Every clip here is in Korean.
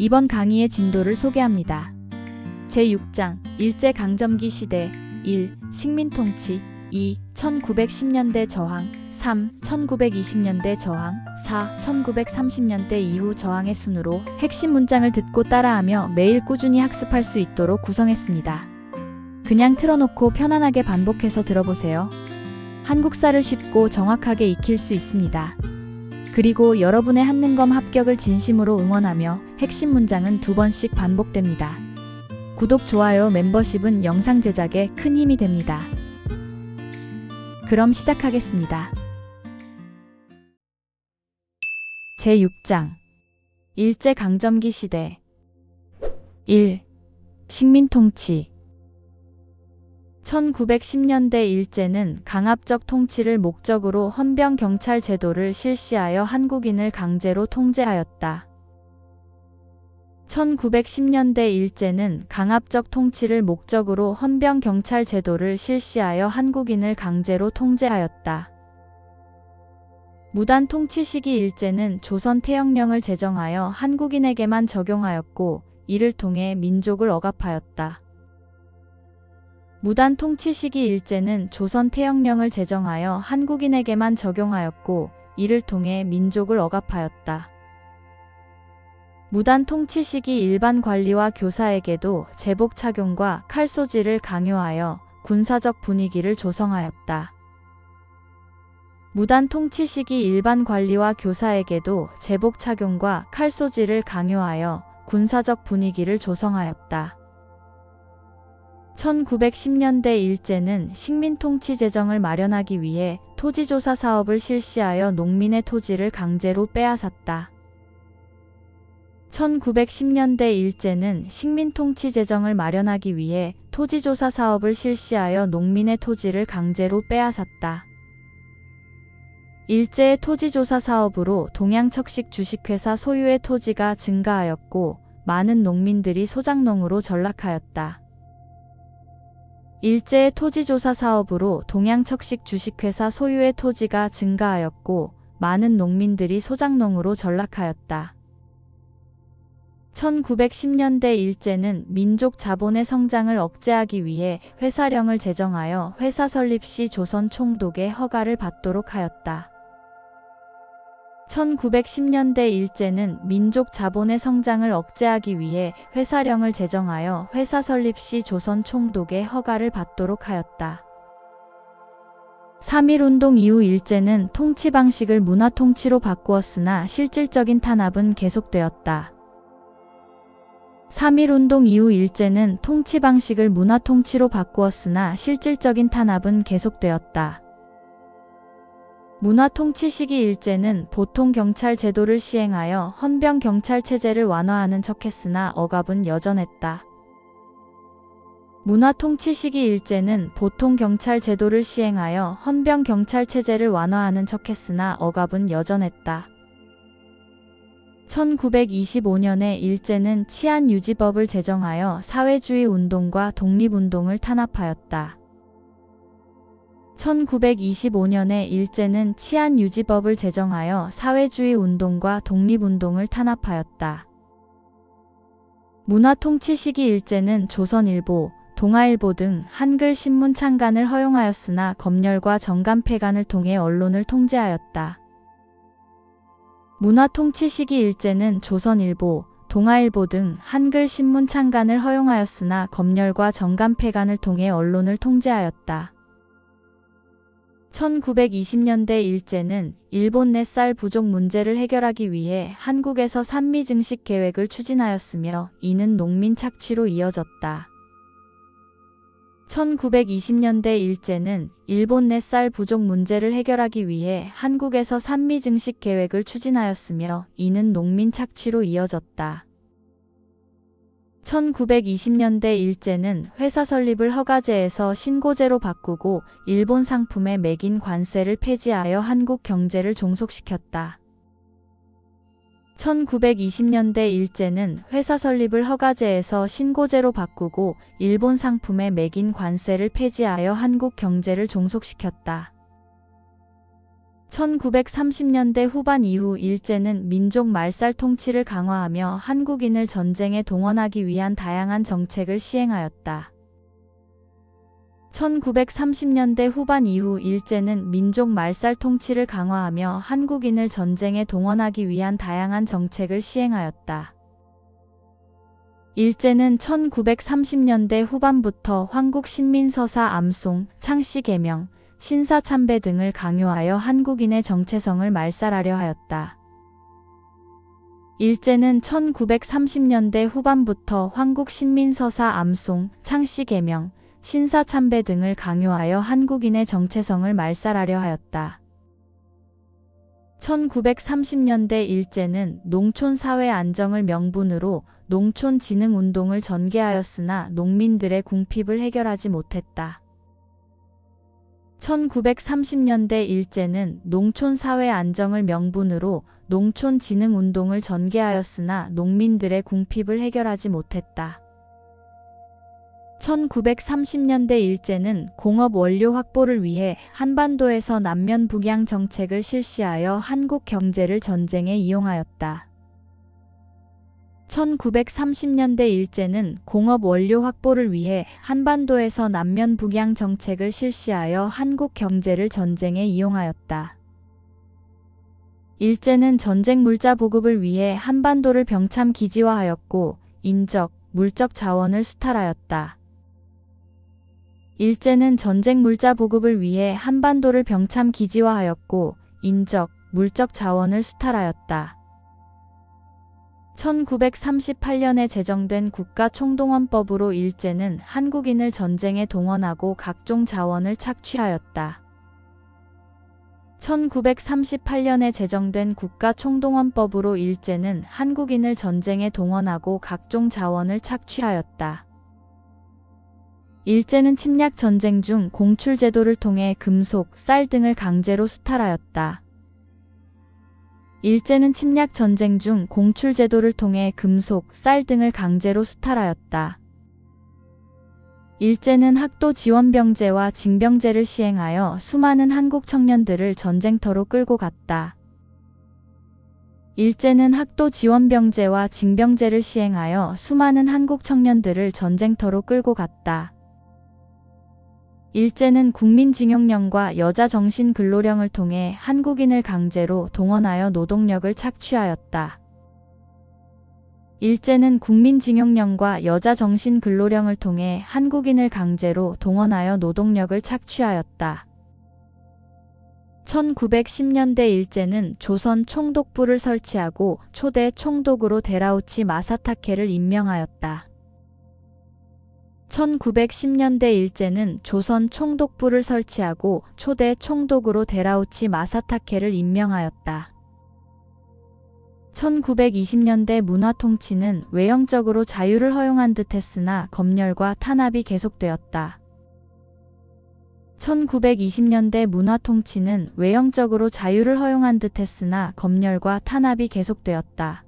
이번 강의의 진도를 소개합니다. 제6장 일제강점기 시대 1. 식민통치 2. 1910년대 저항 3. 1920년대 저항 4. 1930년대 이후 저항의 순으로 핵심 문장을 듣고 따라하며 매일 꾸준히 학습할 수 있도록 구성했습니다. 그냥 틀어놓고 편안하게 반복해서 들어보세요. 한국사를 쉽고 정확하게 익힐 수 있습니다. 그리고 여러분의 한능검 합격을 진심으로 응원하며 핵심 문장은 2번씩 반복됩니다. 구독, 좋아요, 멤버십은 영상 제작에 큰 힘이 됩니다. 그럼 시작하겠습니다. 제6장 일제강점기 시대 1. 식민통치 1910년대 일제는 강압적 통치를 목적으로 헌병경찰 제도를 실시하여 한국인을 강제로 통제하였다. 1910년대 일제는 강압적 통치를 목적으로 헌병경찰 제도를 실시하여 한국인을 강제로 통제하였다. 무단 통치 시기 일제는 조선 태영령을 제정하여 한국인에게만 적용하였고 이를 통해 민족을 억압하였다. 무단 통치 시기 일제는 조선 태영령을 제정하여 한국인에게만 적용하였고 이를 통해 민족을 억압하였다. 무단 통치 시기 일반 관리와 교사에게도 제복 착용과 칼 소지를 강요하여 군사적 분위기를 조성하였다. 무단 통치 시기 일반 관리와 교사에게도 제복 착용과 칼 소지를 강요하여 군사적 분위기를 조성하였다. 1910년대 일제는 식민통치 재정을 마련하기 위해 토지조사 사업을 실시하여 농민의 토지를 강제로 빼앗았다. 1910년대 일제는 식민통치 재정을 마련하기 위해 토지조사 사업을 실시하여 농민의 토지를 강제로 빼앗았다. 일제의 토지조사 사업으로 동양척식 주식회사 소유의 토지가 증가하였고 많은 농민들이 소작농으로 전락하였다. 일제의 토지조사 사업으로 동양척식 주식회사 소유의 토지가 증가하였고 많은 농민들이 소작농으로 전락하였다. 1910년대 일제는 민족 자본의 성장을 억제하기 위해 회사령을 제정하여 회사 설립 시 조선 총독의 허가를 받도록 하였다. 1910년대 일제는 민족 자본의 성장을 억제하기 위해 회사령을 제정하여 회사 설립 시 조선 총독의 허가를 받도록 하였다. 3.1운동 이후 일제는 통치 방식을 문화통치로 바꾸었으나 실질적인 탄압은 계속되었다. 3.1운동 이후 일제는 통치 방식을 문화통치로 바꾸었으나 실질적인 탄압은 계속되었다. 문화통치 시기 일제는 보통경찰 제도를 시행하여 헌병경찰 체제를 완화하는 척했으나 억압은 여전했다. 문화통치 시기 일제는 보통경찰 제도를 시행하여 헌병경찰 체제를 완화하는 척했으나 억압은 여전했다. 1925년에 일제는 치안유지법을 제정하여 사회주의 운동과 독립운동을 탄압하였다. 1925년에 일제는 치안유지법을 제정하여 사회주의 운동과 독립운동을 탄압하였다. 문화통치 시기 일제는 조선일보, 동아일보 등 한글 신문 창간을 허용하였으나 검열과 정간폐간을 통해 언론을 통제하였다. 문화통치 시기 일제는 조선일보, 동아일보 등 한글 신문 창간을 허용하였으나 검열과 정간폐간을 통해 언론을 통제하였다. 1920년대 일제는 일본 내 쌀 부족 문제를 해결하기 위해 한국에서 산미 증식 계획을 추진하였으며 이는 농민 착취로 이어졌다. 1920년대 일제는 일본 내 쌀 부족 문제를 해결하기 위해 한국에서 산미 증식 계획을 추진하였으며 이는 농민 착취로 이어졌다. 1920년대 일제는 회사 설립을 허가제에서 신고제로 바꾸고 일본 상품에 매긴 관세를 폐지하여 한국 경제를 종속시켰다. 1920년대 일제는 회사 설립을 허가제에서 신고제로 바꾸고 일본 상품에 매긴 관세를 폐지하여 한국 경제를 종속시켰다. 1930년대 후반 이후 일제는 민족 말살 통치를 강화하며 한국인을 전쟁에 동원하기 위한 다양한 정책을 시행하였다. 1930년대 후반 이후 일제는 민족 말살 통치를 강화하며 한국인을 전쟁에 동원하기 위한 다양한 정책을 시행하였다. 일제는 1930년대 후반부터 황국신민서사 암송, 창씨 개명, 신사참배 등을 강요하여 한국인의 정체성을 말살하려 하였다. 일제는 1930년대 후반부터 황국신민서사 암송, 창씨 개명, 신사참배 등을 강요하여 한국인의 정체성을 말살하려 하였다. 1930년대 일제는 농촌사회 안정을 명분으로 농촌진흥운동을 전개하였으나 농민들의 궁핍을 해결하지 못했다. 1930년대 일제는 농촌사회 안정을 명분으로 농촌진흥운동을 전개하였으나 농민들의 궁핍을 해결하지 못했다. 1930년대 일제는 공업 원료 확보를 위해 한반도에서 남면 북양 정책을 실시하여 한국 경제를 전쟁에 이용하였다. 1930년대 일제는 공업 원료 확보를 위해 한반도에서 남면 북양 정책을 실시하여 한국 경제를 전쟁에 이용하였다. 일제는 전쟁 물자 보급을 위해 한반도를 병참 기지화하였고 인적, 물적 자원을 수탈하였다. 일제는 전쟁 물자 보급을 위해 한반도를 병참 기지화하였고 인적, 물적 자원을 수탈하였다. 1938년에 제정된 국가총동원법으로 일제는 한국인을 전쟁에 동원하고 각종 자원을 착취하였다. 1938년에 제정된 국가총동원법으로 일제는 한국인을 전쟁에 동원하고 각종 자원을 착취하였다. 일제는 침략 전쟁 중 공출 제도를 통해 금속, 쌀 등을 강제로 수탈하였다. 일제는 침략 전쟁 중 공출 제도를 통해 금속, 쌀 등을 강제로 수탈하였다. 일제는 학도 지원병제와 징병제를 시행하여 수많은 한국 청년들을 전쟁터로 끌고 갔다. 일제는 학도 지원병제와 징병제를 시행하여 수많은 한국 청년들을 전쟁터로 끌고 갔다. 일제는 국민징용령과 여자정신근로령을 통해 한국인을 강제로 동원하여 노동력을 착취하였다. 일제는 국민징용령과 여자정신근로령을 통해 한국인을 강제로 동원하여 노동력을 착취하였다. 1910년대 일제는 조선 총독부를 설치하고 초대 총독으로 데라우치 마사타케를 임명하였다. 1910년대 일제는 조선 총독부를 설치하고 초대 총독으로 데라우치 마사타케를 임명하였다. 1920년대 문화통치는 외형적으로 자유를 허용한 듯 했으나 검열과 탄압이 계속되었다. 1920년대 문화통치는 외형적으로 자유를 허용한 듯 했으나 검열과 탄압이 계속되었다.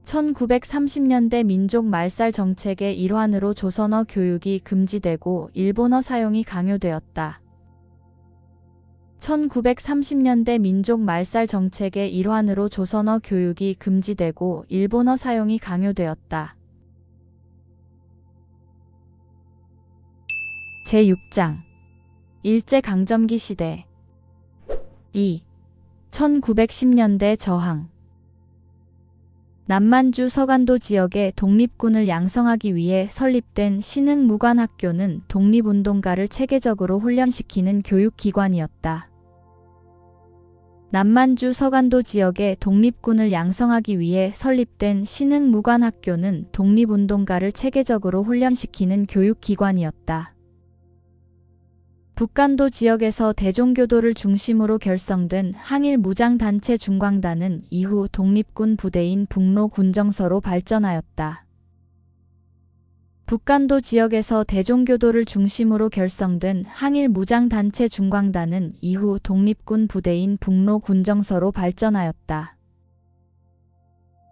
1930년대 민족 말살 정책의 일환으로 조선어 교육이 금지되고 일본어 사용이 강요되었다. 1930년대 민족 말살 정책의 일환으로 조선어 교육이 금지되고 일본어 사용이 강요되었다. 제6장 일제강점기 시대 2. 1910년대 저항 남만주 서간도 지역의 독립군을 양성하기 위해 설립된 신흥무관학교는 독립운동가를 체계적으로 훈련시키는 교육기관이었다. 남만주 서간도 지역의 독립군을 양성하기 위해 설립된 신흥무관학교는 독립운동가를 체계적으로 훈련시키는 교육기관이었다. 북간도 지역에서 대종교도를 중심으로 결성된 항일무장단체 중광단은 이후 독립군 부대인 북로군정서로 발전하였다. 북간도 지역에서 대종교도를 중심으로 결성된 항일무장단체 중광단은 이후 독립군 부대인 북로군정서로 발전하였다.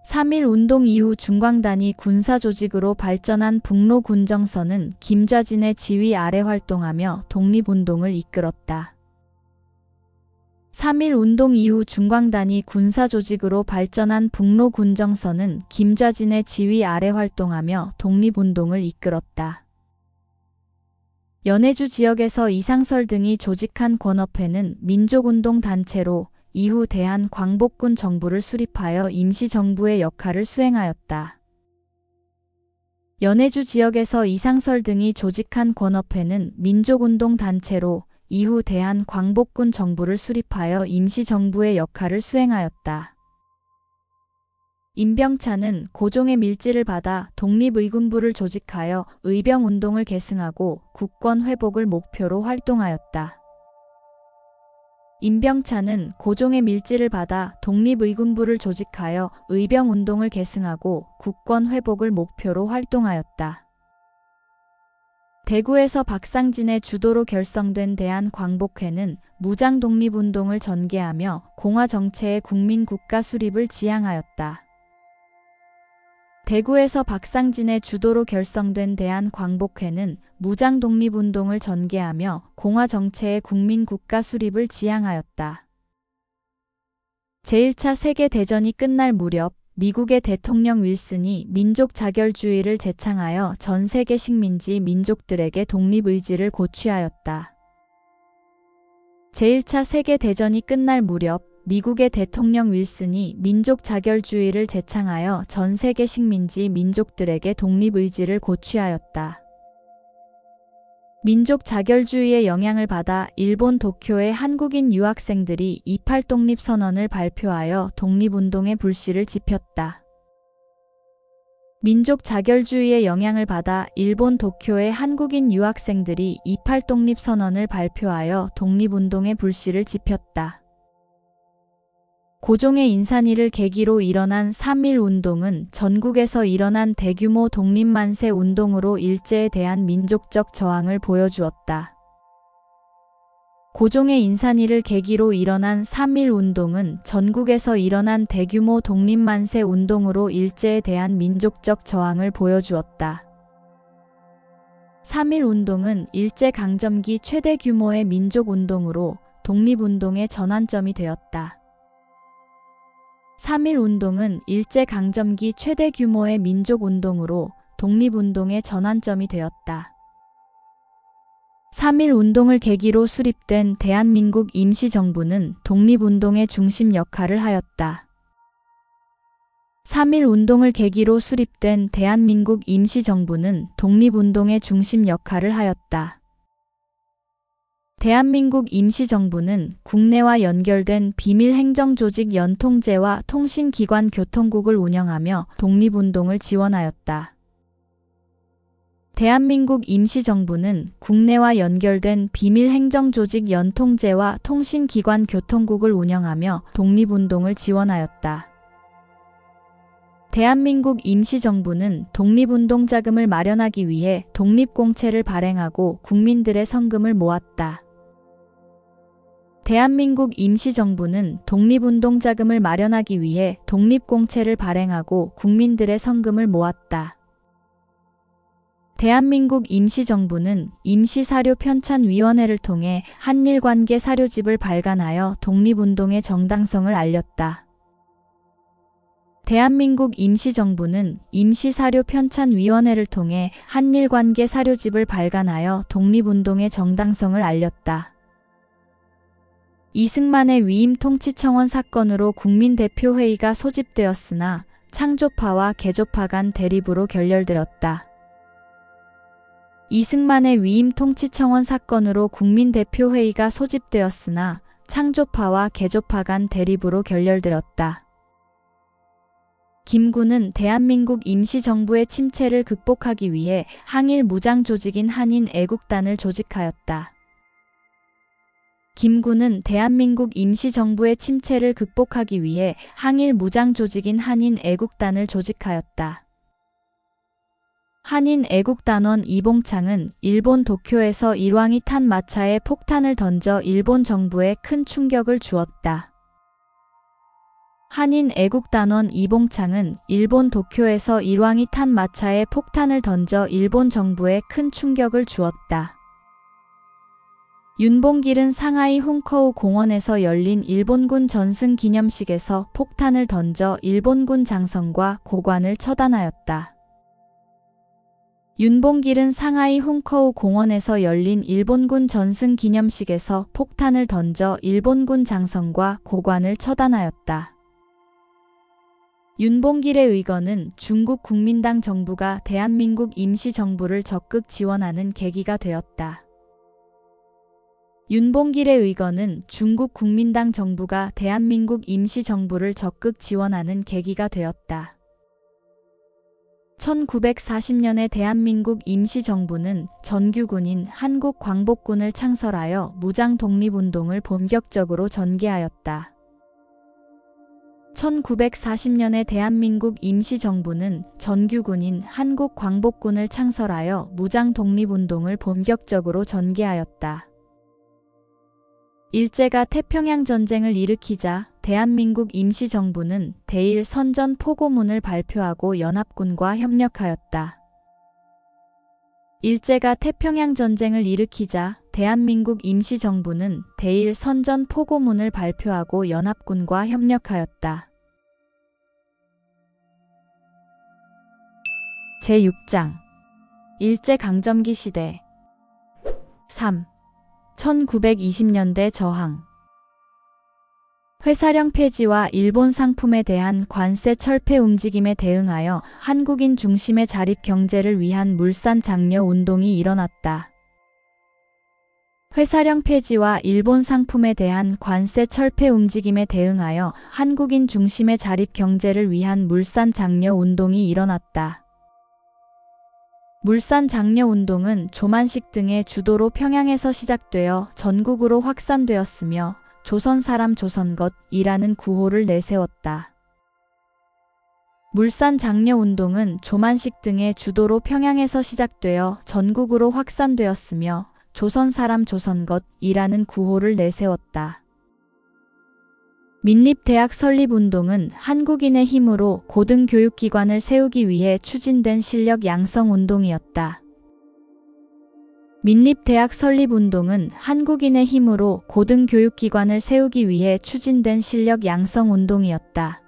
3.1운동 이후 중광단이 군사조직으로 발전한 북로군정서는 김좌진의 지휘 아래 활동하며 독립운동을 이끌었다. 3.1 운동 이후 중광단이 군사조직으로 발전한 북로 군정선은 김좌진의 지휘 아래 활동하며 독립운동을 이끌었다. 연해주 지역에서 이상설 등이 조직한 권업회는 민족운동 단체로 이후 대한광복군 정부를 수립하여 임시정부의 역할을 수행하였다. 연해주 지역에서 이상설 등이 조직한 권업회는 민족운동 단체로 이후 대한광복군 정부를 수립하여 임시정부의 역할을 수행하였다. 임병찬은 고종의 밀지를 받아 독립의군부를 조직하여 의병운동을 계승하고 국권 회복을 목표로 활동하였다. 임병찬은 고종의 밀지를 받아 독립의군부를 조직하여 의병운동을 계승하고 국권 회복을 목표로 활동하였다. 대구에서 박상진의 주도로 결성된 대한광복회는 무장독립운동을 전개하며 공화정체의 국민국가 수립을 지향하였다. 대구에서 박상진의 주도로 결성된 대한광복회는 무장독립운동을 전개하며 공화정체의 국민국가 수립을 지향하였다. 제1차 세계대전이 끝날 무렵 미국의 대통령 윌슨이 민족 자결주의를 제창하여 전 세계 식민지 민족들에게 독립의지를 고취하였다. 제1차 세계대전이 끝날 무렵 미국의 대통령 윌슨이 민족 자결주의를 제창하여 전 세계 식민지 민족들에게 독립의지를 고취하였다. 민족 자결주의의 영향을 받아 일본 도쿄의 한국인 유학생들이 28 독립선언을 발표하여 독립운동의 불씨를 지폈다. 민족 자결주의의 영향을 받아 일본 도쿄의 한국인 유학생들이 28 독립선언을 발표하여 독립운동의 불씨를 지폈다. 고종의 인산위를 계기로 일어난 3.1 운동은 전국에서 일어난 대규모 독립만세 운동으로 일제에 대한 민족적 저항을 보여주었다. 고종의 인산위를 계기로 일어난 3.1 운동은 전국에서 일어난 대규모 독립만세 운동으로 일제에 대한 민족적 저항을 보여주었다. 3.1 운동은 일제강점기 최대 규모의 민족운동으로 독립운동의 전환점이 되었다. 3.1 운동은 일제강점기 최대 규모의 민족운동으로 독립운동의 전환점이 되었다. 3.1 운동을 계기로 수립된 대한민국 임시정부는 독립운동의 중심 역할을 하였다. 3.1 운동을 계기로 수립된 대한민국 임시정부는 독립운동의 중심 역할을 하였다. 대한민국 임시정부는 국내와 연결된 비밀행정조직 연통제와 통신기관 교통국을 운영하며 독립운동을 지원하였다. 대한민국 임시정부는 국내와 연결된 비밀행정조직 연통제와 통신기관 교통국을 운영하며 독립운동을 지원하였다. 대한민국 임시정부는 독립운동 자금을 마련하기 위해 독립공채를 발행하고 국민들의 성금을 모았다. 대한민국 임시정부는 독립운동 자금을 마련하기 위해 독립공채를 발행하고 국민들의 성금을 모았다. 대한민국 임시정부는 임시사료편찬위원회를 통해 한일관계 사료집을 발간하여 독립운동의 정당성을 알렸다. 대한민국 임시정부는 임시사료편찬위원회를 통해 한일관계 사료집을 발간하여 독립운동의 정당성을 알렸다. 이승만의 위임 통치청원 사건으로 국민대표회의가 소집되었으나 창조파와 개조파 간 대립으로 결렬되었다. 이승만의 위임 통치청원 사건으로 국민대표회의가 소집되었으나 창조파와 개조파 간 대립으로 결렬되었다. 김구는 대한민국 임시정부의 침체를 극복하기 위해 항일 무장조직인 한인애국단을 조직하였다. 김구는 대한민국 임시정부의 침체를 극복하기 위해 항일 무장조직인 한인애국단을 조직하였다. 한인애국단원 이봉창은 일본 도쿄에서 일왕이 탄 마차에 폭탄을 던져 일본 정부에 큰 충격을 주었다. 한인애국단원 이봉창은 일본 도쿄에서 일왕이 탄 마차에 폭탄을 던져 일본 정부에 큰 충격을 주었다. 윤봉길은 상하이 훈커우 공원에서 열린 일본군 전승 기념식에서 폭탄을 던져 일본군 장성과 고관을 처단하였다. 윤봉길은 상하이 훈커우 공원에서 열린 일본군 전승 기념식에서 폭탄을 던져 일본군 장성과 고관을 처단하였다. 윤봉길의 의거는 중국 국민당 정부가 대한민국 임시정부를 적극 지원하는 계기가 되었다. 윤봉길의 의거는 중국 국민당 정부가 대한민국 임시정부를 적극 지원하는 계기가 되었다. 1940년에 대한민국 임시정부는 정규군인 한국광복군을 창설하여 무장독립운동을 본격적으로 전개하였다. 1940년에 대한민국 임시정부는 정규군인 한국광복군을 창설하여 무장독립운동을 본격적으로 전개하였다. 일제가 태평양 전쟁을 일으키자 대한민국 임시정부는 대일 선전 포고문을 발표하고 연합군과 협력하였다. 일제가 태평양 전쟁을 일으키자 대한민국 임시정부는 대일 선전 포고문을 발표하고 연합군과 협력하였다. 제6장 일제강점기 시대 3. 1920년대 저항 회사령 폐지와 일본 상품에 대한 관세 철폐 움직임에 대응하여 한국인 중심의 자립 경제를 위한 물산 장려 운동이 일어났다. 회사령 폐지와 일본 상품에 대한 관세 철폐 움직임에 대응하여 한국인 중심의 자립 경제를 위한 물산 장려 운동이 일어났다. 물산 장려 운동은 조만식 등의 주도로 평양에서 시작되어 전국으로 확산되었으며 조선 사람 조선 것이라는 구호를 내세웠다. 물산 장려 운동은 조만식 등의 주도로 평양에서 시작되어 전국으로 확산되었으며 조선 사람 조선 것이라는 구호를 내세웠다. 민립대학 설립운동은 한국인의 힘으로 고등교육기관을 세우기 위해 추진된 실력 양성 운동이었다. 민립대학 설립운동은 한국인의 힘으로 고등교육기관을 세우기 위해 추진된 실력 양성 운동이었다.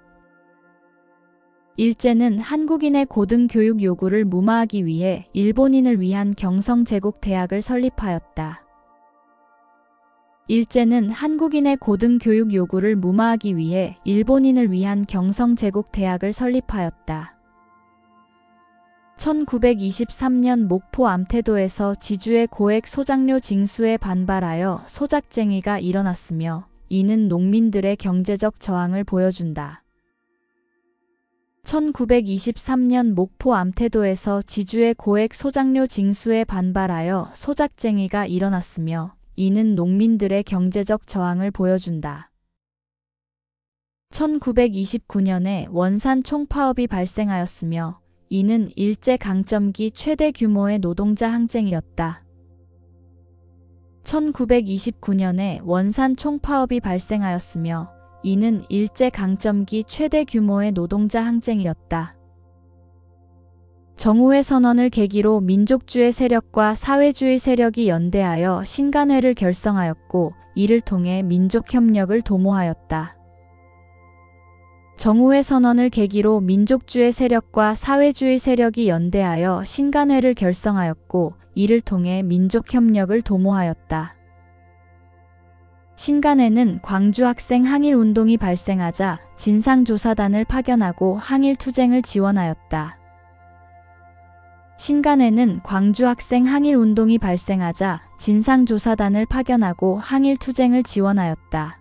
일제는 한국인의 고등교육 요구를 무마하기 위해 일본인을 위한 경성제국대학을 설립하였다. 일제는 한국인의 고등교육 요구를 무마하기 위해 일본인을 위한 경성제국대학을 설립하였다. 1923년 목포 암태도에서 지주의 고액 소작료 징수에 반발하여 소작쟁이가 일어났으며 이는 농민들의 경제적 저항을 보여준다. 1923년 목포 암태도에서 지주의 고액 소작료 징수에 반발하여 소작쟁이가 일어났으며 이는 농민들의 경제적 저항을 보여준다. 1929년에 원산 총파업이 발생하였으며 이는 일제강점기 최대 규모의 노동자 항쟁이었다. 1929년에 원산 총파업이 발생하였으며 이는 일제강점기 최대 규모의 노동자 항쟁이었다. 정우회 선언을 계기로 민족주의 세력과 사회주의 세력이 연대하여 신간회를 결성하였고 이를 통해 민족협력을 도모하였다. 정우회 선언을 계기로 민족주의 세력과 사회주의 세력이 연대하여 신간회를 결성하였고 이를 통해 민족협력을 도모하였다. 신간회는 광주 학생 항일운동이 발생하자 진상조사단을 파견하고 항일투쟁을 지원하였다. 신간회는 광주 학생 항일운동이 발생하자 진상조사단을 파견하고 항일투쟁을 지원하였다.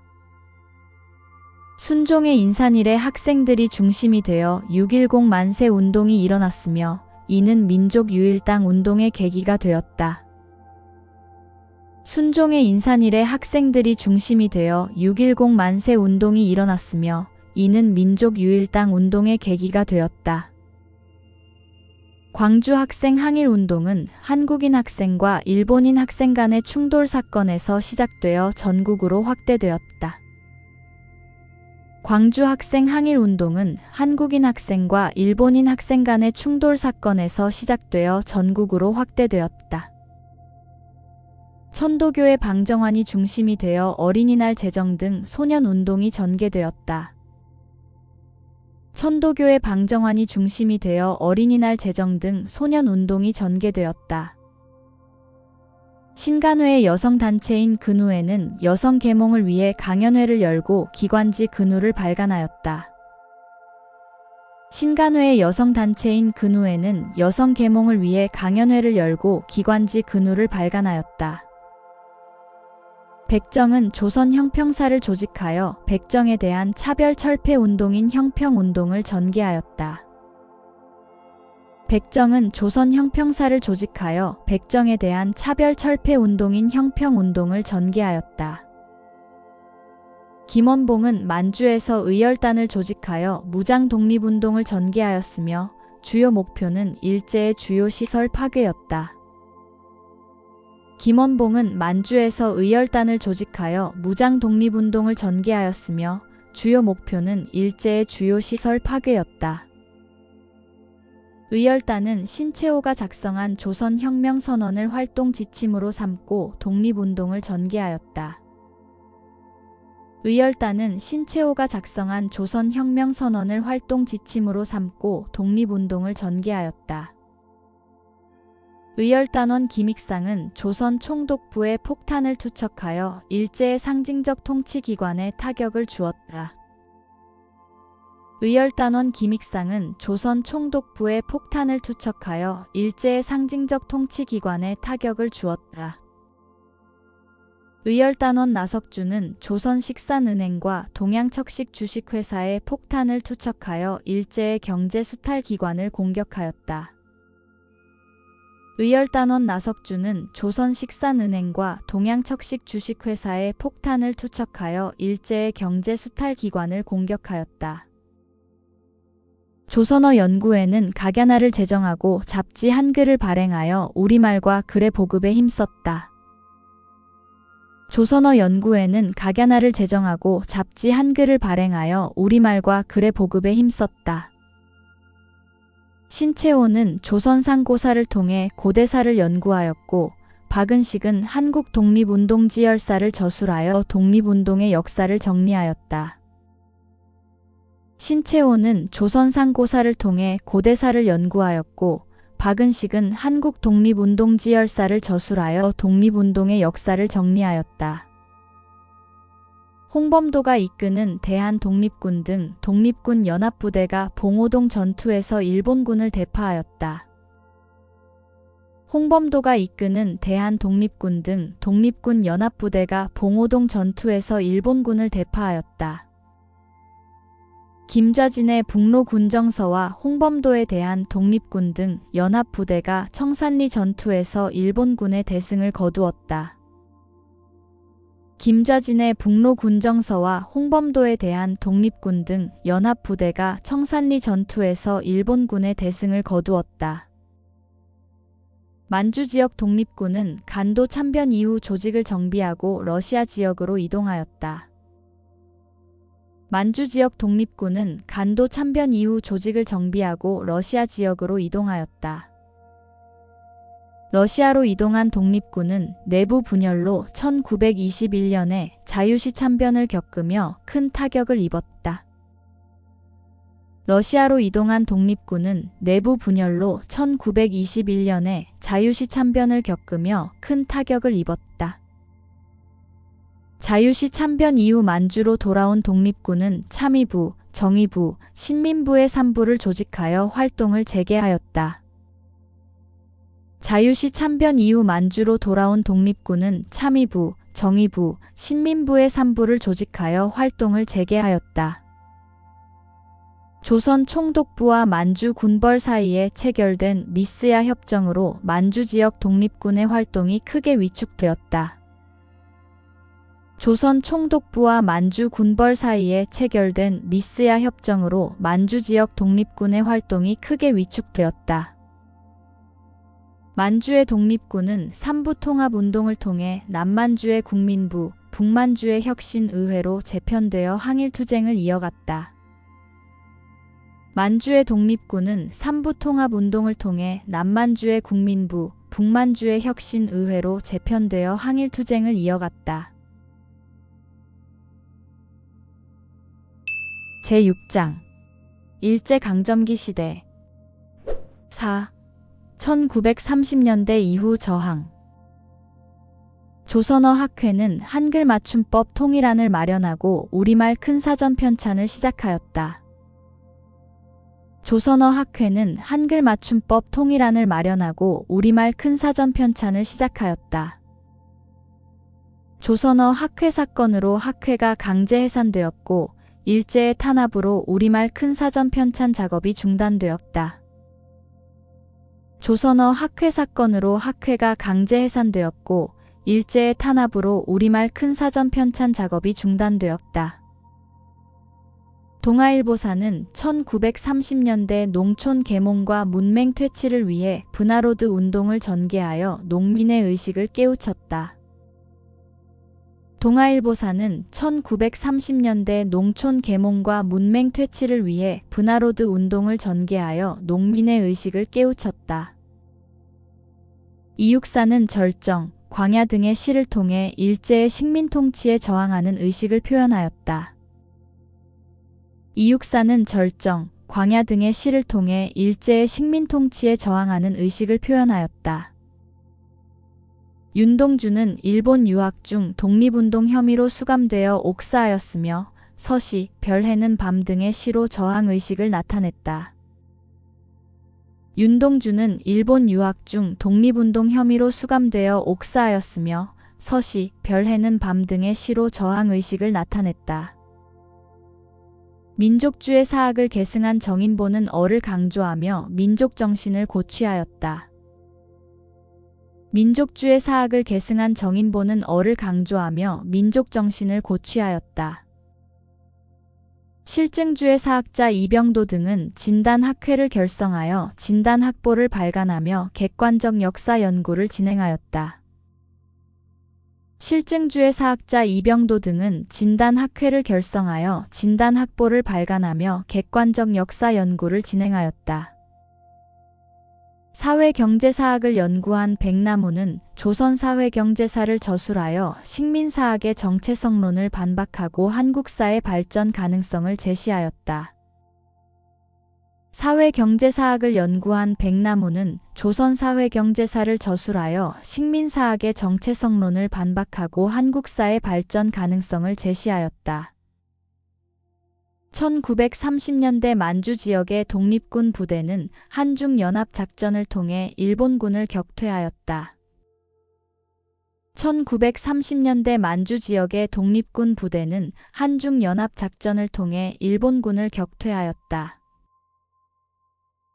순종의 인산일에 학생들이 중심이 되어 6.10 만세 운동이 일어났으며 이는 민족유일당 운동의 계기가 되었다. 순종의 인산일에 학생들이 중심이 되어 6.10 만세 운동이 일어났으며 이는 민족유일당 운동의 계기가 되었다. 광주 학생 항일운동은 한국인 학생과 일본인 학생 간의 충돌 사건에서 시작되어 전국으로 확대되었다. 광주 학생 항일운동은 한국인 학생과 일본인 학생 간의 충돌 사건에서 시작되어 전국으로 확대되었다. 천도교의 방정환이 중심이 되어 어린이날 제정 등 소년운동이 전개되었다. 천도교의 방정환이 중심이 되어 어린이날 제정 등 소년운동이 전개되었다. 신간회의 여성단체인 근우회는 여성 계몽을 위해 강연회를 열고 기관지 근우를 발간하였다. 신간회의 여성단체인 근우회는 여성 계몽을 위해 강연회를 열고 기관지 근우를 발간하였다. 백정은 조선 형평사를 조직하여 백정에 대한 차별 철폐 운동인 형평운동을 전개하였다. 백정은 조선 형평사를 조직하여 백정에 대한 차별 철폐 운동인 형평운동을 전개하였다. 김원봉은 만주에서 의열단을 조직하여 무장 독립운동을 전개하였으며 주요 목표는 일제의 주요 시설 파괴였다. 김원봉은 만주에서 의열단을 조직하여 무장 독립운동을 전개하였으며 주요 목표는 일제의 주요 시설 파괴였다. 의열단은 신채호가 작성한 조선혁명선언을 활동 지침으로 삼고 독립운동을 전개하였다. 의열단은 신채호가 작성한 조선혁명선언을 활동 지침으로 삼고 독립운동을 전개하였다. 의열단원 김익상은 조선 총독부의 폭탄을 투척하여 일제의 상징적 통치기관에 타격을 주었다. 의열단원 김익상은 조선 총독부의 폭탄을 투척하여 일제의 상징적 통치기관에 타격을 주었다. 의열단원 나석주는 조선식산은행과 동양척식 주식회사의 폭탄을 투척하여 일제의 경제수탈기관을 공격하였다. 의열단원 나석주는 조선식산은행과 동양척식 주식회사의 폭탄을 투척하여 일제의 경제수탈기관을 공격하였다. 조선어 연구회는 각야나를 제정하고 잡지 한글을 발행하여 우리말과 글의 보급에 힘썼다. 조선어 연구회는 각야나를 제정하고 잡지 한글을 발행하여 우리말과 글의 보급에 힘썼다. 신채호는 조선상고사를 통해 고대사를 연구하였고 박은식은 한국 독립운동지열사를 저술하여 독립운동의 역사를 정리하였다. 신채호는 조선상고사를 통해 고대사를 연구하였고 박은식은 한국 독립운동지열사를 저술하여 독립운동의 역사를 정리하였다. 홍범도가 이끄는 대한독립군 등 독립군 연합부대가 봉오동 전투에서 일본군을 대파하였다. 홍범도가 이끄는 대한독립군 등 독립군 연합부대가 봉오동 전투에서 일본군을 대파하였다. 김좌진의 북로군정서와 홍범도에 대한 독립군 등 연합부대가 청산리 전투에서 일본군의 대승을 거두었다. 김좌진의 북로군정서와 홍범도에 대한 독립군 등 연합부대가 청산리 전투에서 일본군의 대승을 거두었다. 만주지역 독립군은 간도 참변 이후 조직을 정비하고 러시아 지역으로 이동하였다. 만주지역 독립군은 간도 참변 이후 조직을 정비하고 러시아 지역으로 이동하였다. 러시아로 이동한 독립군은 내부 분열로 1921년에 자유시 참변을 겪으며 큰 타격을 입었다. 러시아로 이동한 독립군은 내부 분열로 1921년에 자유시 참변을 겪으며 큰 타격을 입었다. 자유시 참변 이후 만주로 돌아온 독립군은 참의부, 정의부, 신민부의 3부를 조직하여 활동을 재개하였다. 자유시 참변 이후 만주로 돌아온 독립군은 참의부, 정의부, 신민부의 3부를 조직하여 활동을 재개하였다. 조선 총독부와 만주 군벌 사이에 체결된 미스야 협정으로 만주 지역 독립군의 활동이 크게 위축되었다. 조선 총독부와 만주 군벌 사이에 체결된 미스야 협정으로 만주 지역 독립군의 활동이 크게 위축되었다. 만주의 독립군은 삼부 통합운동을 통해 남만주의 국민부, 북만주의 혁신의회로 재편되어 항일투쟁을 이어갔다. 만주의 독립군은 삼부 통합운동을 통해 남만주의 국민부, 북만주의 혁신의회로 재편되어 항일투쟁을 이어갔다. 제6장 일제강점기 시대 4. 1930년대 이후 저항. 조선어 학회는 한글 맞춤법 통일안을 마련하고 우리말 큰 사전 편찬을 시작하였다. 조선어 학회는 한글 맞춤법 통일안을 마련하고 우리말 큰 사전 편찬을 시작하였다. 조선어 학회 사건으로 학회가 강제 해산되었고 일제의 탄압으로 우리말 큰 사전 편찬 작업이 중단되었다. 조선어 학회 사건으로 학회가 강제 해산되었고 일제의 탄압으로 우리말 큰 사전 편찬 작업이 중단되었다. 동아일보사는 1930년대 농촌 계몽과 문맹 퇴치를 위해 분화로드 운동을 전개하여 농민의 의식을 깨우쳤다. 동아일보사는 1930년대 농촌 계몽과 문맹 퇴치를 위해 분화로드 운동을 전개하여 농민의 의식을 깨우쳤다. 이육사는 절정, 광야 등의 시를 통해 일제의 식민 통치에 저항하는 의식을 표현하였다. 이육사는 절정, 광야 등의 시를 통해 일제의 식민 통치에 저항하는 의식을 표현하였다. 윤동주는 일본 유학 중 독립운동 혐의로 수감되어 옥사하였으며 서시, 별해는 밤 등의 시로 저항의식을 나타냈다. 윤동주는 일본 유학 중 독립운동 혐의로 수감되어 옥사하였으며 서시, 별해는 밤 등의 시로 저항의식을 나타냈다. 민족주의 사학을 계승한 정인보는 어를 강조하며 민족정신을 고취하였다. 민족주의 사학을 계승한 정인보는 어를 강조하며 민족정신을 고취하였다. 실증주의 사학자 이병도 등은 진단학회를 결성하여 진단학보를 발간하며 객관적 역사 연구를 진행하였다. 실증주의 사학자 이병도 등은 진단학회를 결성하여 진단학보를 발간하며 객관적 역사 연구를 진행하였다. 사회경제사학을 연구한 백남우는 조선사회경제사를 저술하여 식민사학의 정체성론을 반박하고 한국사의 발전 가능성을 제시하였다. 사회경제사학을 연구한 백남우는 조선사회경제사를 저술하여 식민사학의 정체성론을 반박하고 한국사의 발전 가능성을 제시하였다. 1930년대 만주 지역의 독립군 부대는 한중연합작전을 통해 일본군을 격퇴하였다. 1930년대 만주 지역의 독립군 부대는 한중연합작전을 통해 일본군을 격퇴하였다.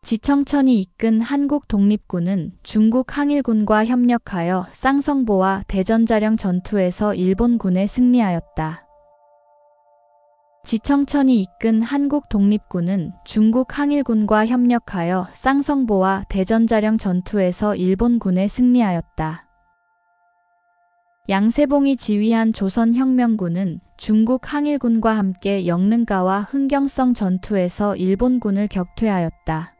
지청천이 이끈 한국 독립군은 중국 항일군과 협력하여 쌍성보와 대전자령 전투에서 일본군에 승리하였다. 지청천이 이끈 한국 독립군은 중국 항일군과 협력하여 쌍성보와 대전자령 전투에서 일본군에 승리하였다. 양세봉이 지휘한 조선혁명군은 중국 항일군과 함께 영릉가와 흥경성 전투에서 일본군을 격퇴하였다.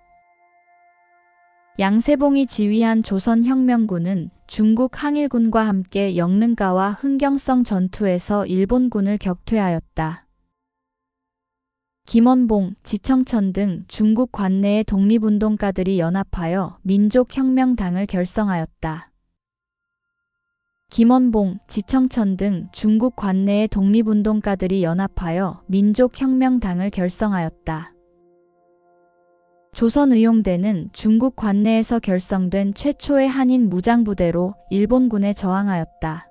양세봉이 지휘한 조선혁명군은 중국 항일군과 함께 영릉가와 흥경성 전투에서 일본군을 격퇴하였다. 김원봉, 지청천 등 중국 관내의 독립운동가들이 연합하여 민족혁명당을 결성하였다. 김원봉, 지청천 등 중국 관내의 독립운동가들이 연합하여 민족혁명당을 결성하였다. 조선의용대는 중국 관내에서 결성된 최초의 한인 무장부대로 일본군에 저항하였다.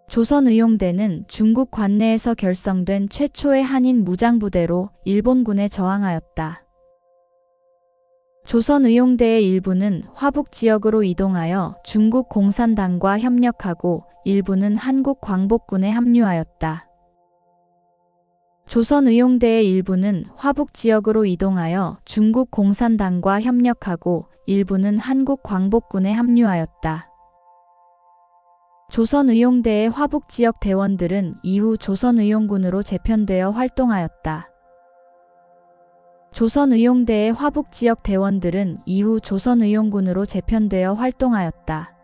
조선의용대는 중국 관내에서 결성된 최초의 한인 무장부대로 일본군에 저항하였다. 조선의용대의 일부는 화북 지역으로 이동하여 중국 공산당과 협력하고 일부는 한국 광복군에 합류하였다. 조선의용대의 일부는 화북 지역으로 이동하여 중국 공산당과 협력하고 일부는 한국 광복군에 합류하였다. 조선의용대의 화북 지역 대원들은 이후 조선의용군으로 재편되어 활동하였다. 조선의용대의 화북지역 대원들은 이후 조선의용군으로 재편되어 활동하였다.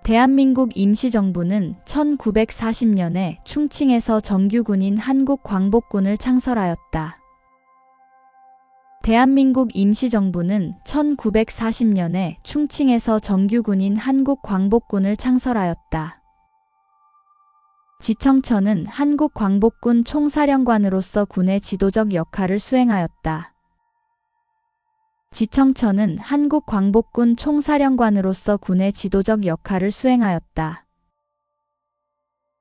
대한민국 임시정부는 1940년에 충칭에서 정규군인 한국광복군을 창설하였다. 대한민국 임시정부는 1940년에 충칭에서 정규군인 한국광복군을 창설하였다. 지청천은 한국광복군 총사령관으로서 군의 지도적 역할을 수행하였다. 지청천은 한국광복군 총사령관으로서 군의 지도적 역할을 수행하였다.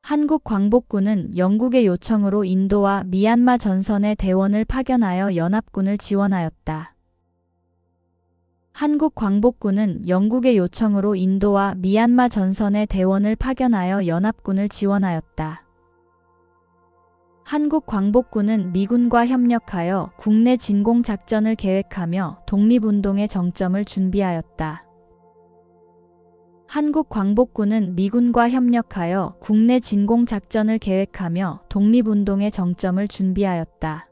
한국광복군은 영국의 요청으로 인도와 미얀마 전선에 대원을 파견하여 연합군을 지원하였다. 한국광복군은 영국의 요청으로 인도와 미얀마 전선에 대원을 파견하여 연합군을 지원하였다. 한국광복군은 미군과 협력하여 국내 진공작전을 계획하며 독립운동의 정점을 준비하였다. 한국광복군은 미군과 협력하여 국내 진공작전을 계획하며 독립운동의 정점을 준비하였다.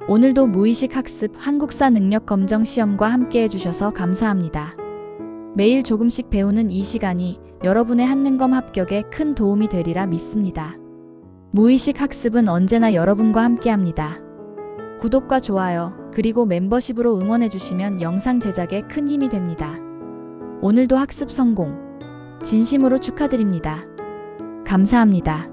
오늘도 무의식 학습 한국사 능력 검정 시험과 함께 해주셔서 감사합니다. 매일 조금씩 배우는 이 시간이 여러분의 한능검 합격에 큰 도움이 되리라 믿습니다. 무의식 학습은 언제나 여러분과 함께합니다. 구독과 좋아요, 그리고 멤버십으로 응원해주시면 영상 제작에 큰 힘이 됩니다. 오늘도 학습 성공, 진심으로 축하드립니다. 감사합니다.